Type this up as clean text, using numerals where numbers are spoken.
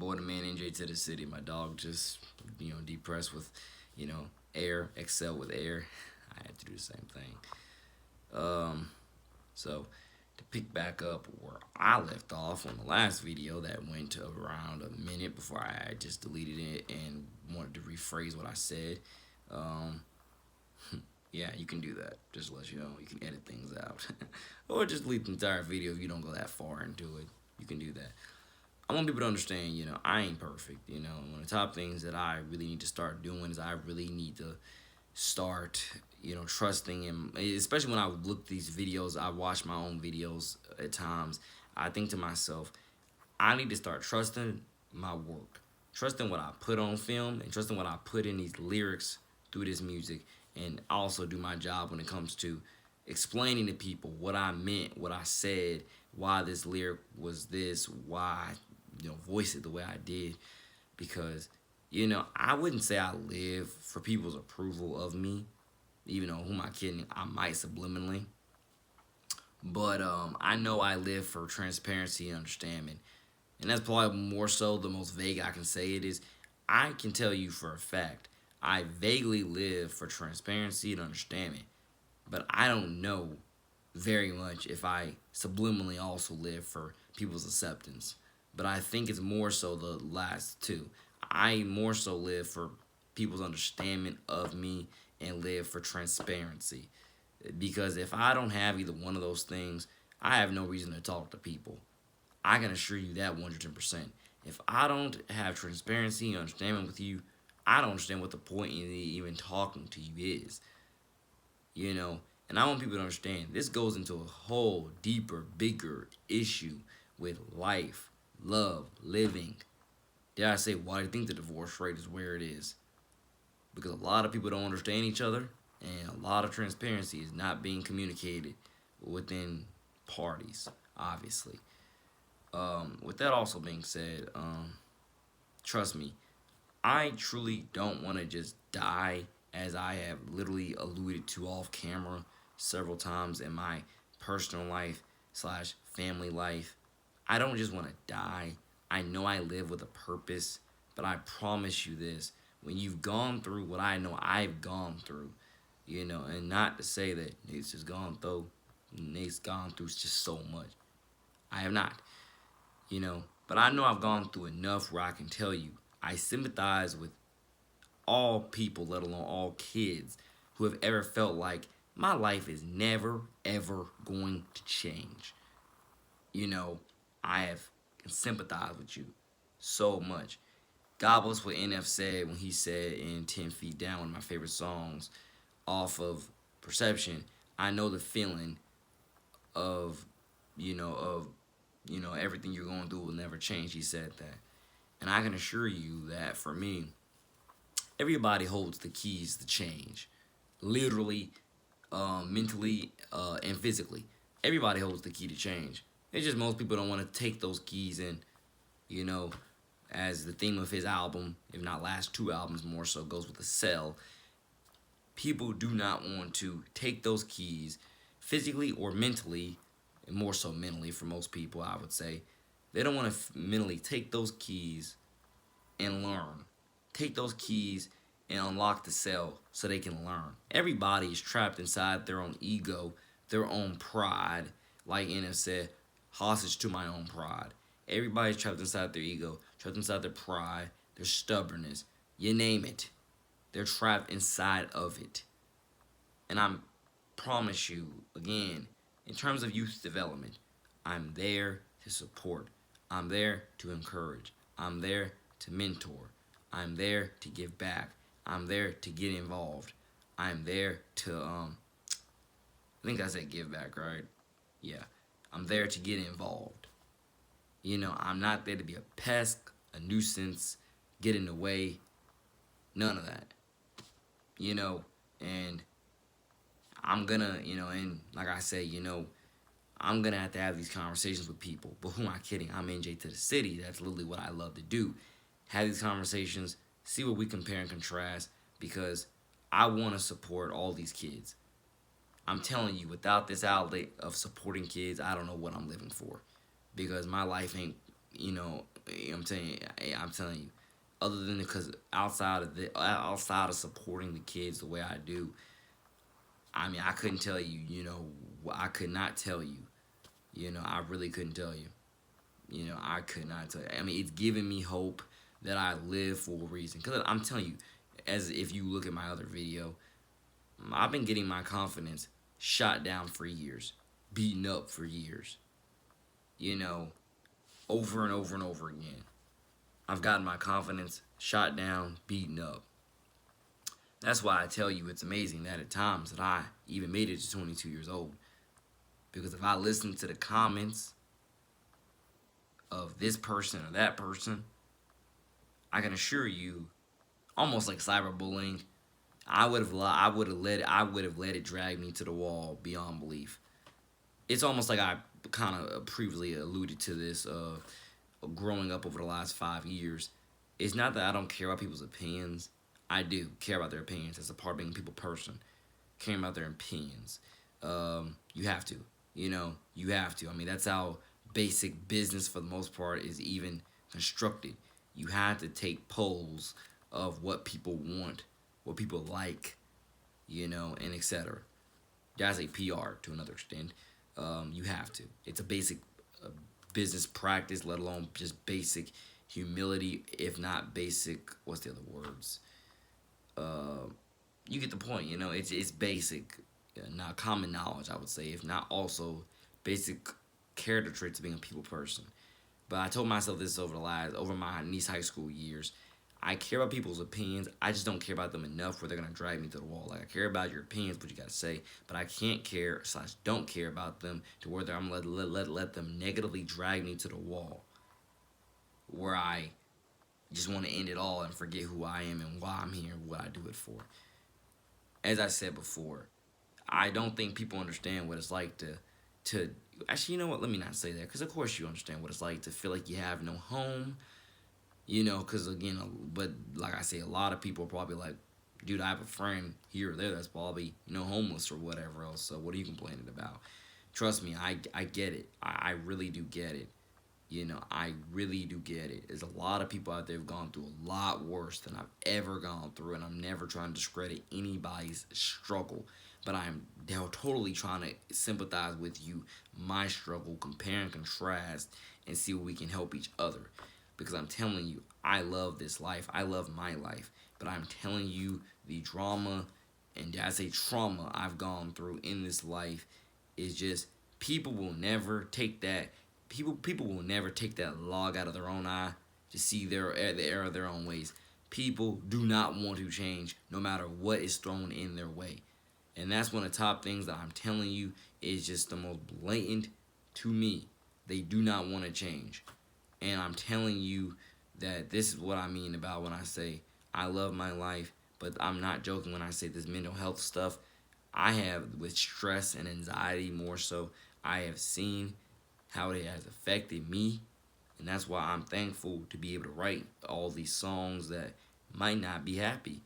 boy, the man, NJ to the city. My dog just, depressed with, air, excel with air. I had to do the same thing. Um, so to pick back up where I left off on the last video that went to around a minute before I just deleted it and wanted to rephrase what I said. Um, yeah, you can do that. Just to let you know, you can edit things out, or just delete the entire video if you don't go that far into it. You can do that. I want people to understand, I ain't perfect. One of the top things that I really need to start doing is I really need to start, trusting him. Especially when I look at these videos, I watch my own videos at times. I think to myself, I need to start trusting my work, trusting what I put on film, and trusting what I put in these lyrics through this music, and also do my job when it comes to explaining to people what I meant, what I said, why this lyric was this, why voice it the way I did, because I wouldn't say I live for people's approval of me, even though who am I kidding? I might subliminally, but I know I live for transparency and understanding, and that's probably more so the most vague I can say it is. I can tell you for a fact I vaguely live for transparency and understanding, but I don't know very much if I subliminally also live for people's acceptance. But I think it's more so the last two. I more so live for people's understanding of me and live for transparency. Because if I don't have either one of those things, I have no reason to talk to people. I can assure you that 110%. If I don't have transparency and understanding with you, I don't understand what the point in even talking to you is. You know, and I want people to understand this goes into a whole deeper, bigger issue with life, love, living. Dare I say, why do you think the divorce rate is where it is? Because a lot of people don't understand each other, and a lot of transparency is not being communicated within parties, obviously. With that also being said, trust me, I truly don't want to just die, as I have literally alluded to off camera several times in my personal life slash family life. I don't just want to die. I know I live with a purpose, but I promise you this: when you've gone through what I know I've gone through, and not to say that Nate's gone through just so much. I have not, but I know I've gone through enough where I can tell you I sympathize with all people, let alone all kids, who have ever felt like my life is never, ever going to change. You know, I have sympathized with you so much. God bless what NF said when he said in 10 Feet Down, one of my favorite songs off of Perception. I know the feeling of, everything you're going through will never change. He said that. And I can assure you that for me, everybody holds the keys to change, literally, mentally, and physically. Everybody holds the key to change. It's just most people don't want to take those keys and, you know, as the theme of his album, if not last two albums more so, goes with the cell. People do not want to take those keys physically or mentally, and more so mentally for most people, I would say. They don't want to mentally take those keys and learn. Take those keys and unlock the cell so they can learn. Everybody is trapped inside their own ego, their own pride. Like Ennis said, hostage to my own pride. Everybody's trapped inside their ego, trapped inside their pride, their stubbornness. You name it. They're trapped inside of it. And I promise you, again, in terms of youth development, I'm there to support. I'm there to encourage. I'm there to mentor. I'm there to give back. I'm there to get involved. I'm there to I think I said give back, right? Yeah. I'm there to get involved. I'm not there to be a pest, a nuisance, get in the way. None of that. And I'm gonna, and like I say, I'm gonna have to have these conversations with people. But who am I kidding? I'm NJ to the city. That's literally what I love to do. Have these conversations, see what we compare and contrast, because I want to support all these kids. I'm telling you, without this outlet of supporting kids, I don't know what I'm living for, because my life ain't I'm saying, I'm telling you, other than because outside of supporting the kids the way I do, I mean, I couldn't tell you, I could not tell you, I really couldn't tell you, I could not tell you. I mean, it's giving me hope that I live for a reason. Because I'm telling you, as if you look at my other video, I've been getting my confidence shot down for years, beaten up for years, you know, over and over and over again. I've gotten my confidence shot down, beaten up. That's why I tell you it's amazing that at times that I even made it to 22 years old. Because if I listen to the comments of this person or that person, I can assure you, almost like cyberbullying, I would have let it drag me to the wall beyond belief. It's almost like I kind of previously alluded to this. Growing up over the last 5 years, it's not that I don't care about people's opinions. I do care about their opinions. As a part of being a people person, caring about their opinions. You have to. You have to. I mean, that's how basic business for the most part is even constructed. You have to take polls of what people want, what people like, and etc. That's a PR to another extent. You have to. It's a basic uh, business practice, let alone just basic humility, if not basic. What's the other words? Uh, you get the point. It's basic, not common knowledge. I would say, if not also basic character traits of being a people person. But I told myself this over my niece high school years. I care about people's opinions. I just don't care about them enough where they're gonna drag me to the wall. Like I care about your opinions, what you gotta say, but I can't care slash don't care about them to where I'm let them negatively drag me to the wall, where I just want to end it all and forget who I am and why I'm here and what I do it for. As I said before, I don't think people understand what it's like to actually, you know what? Let me not say that, because of course you understand what it's like to feel like you have no home. Because again, but like I say, a lot of people are probably like, dude, I have a friend here or there that's probably homeless or whatever else. So what are you complaining about? Trust me, I get it. I really do get it. I really do get it. There's a lot of people out there who've gone through a lot worse than I've ever gone through, and I'm never trying to discredit anybody's struggle. But I'm totally trying to sympathize with you, my struggle, compare and contrast, and see what we can help each other. Because I'm telling you, I love this life. I love my life. But I'm telling you, the drama, and I say trauma I've gone through in this life is just, people will never take that people will never take that log out of their own eye to see the error of their own ways. People do not want to change no matter what is thrown in their way. And that's one of the top things that I'm telling you is just the most blatant to me. They do not want to change. And I'm telling you that this is what I mean about when I say I love my life, but I'm not joking when I say this mental health stuff. I have, with stress and anxiety more so, I have seen how it has affected me. And that's why I'm thankful to be able to write all these songs that might not be happy.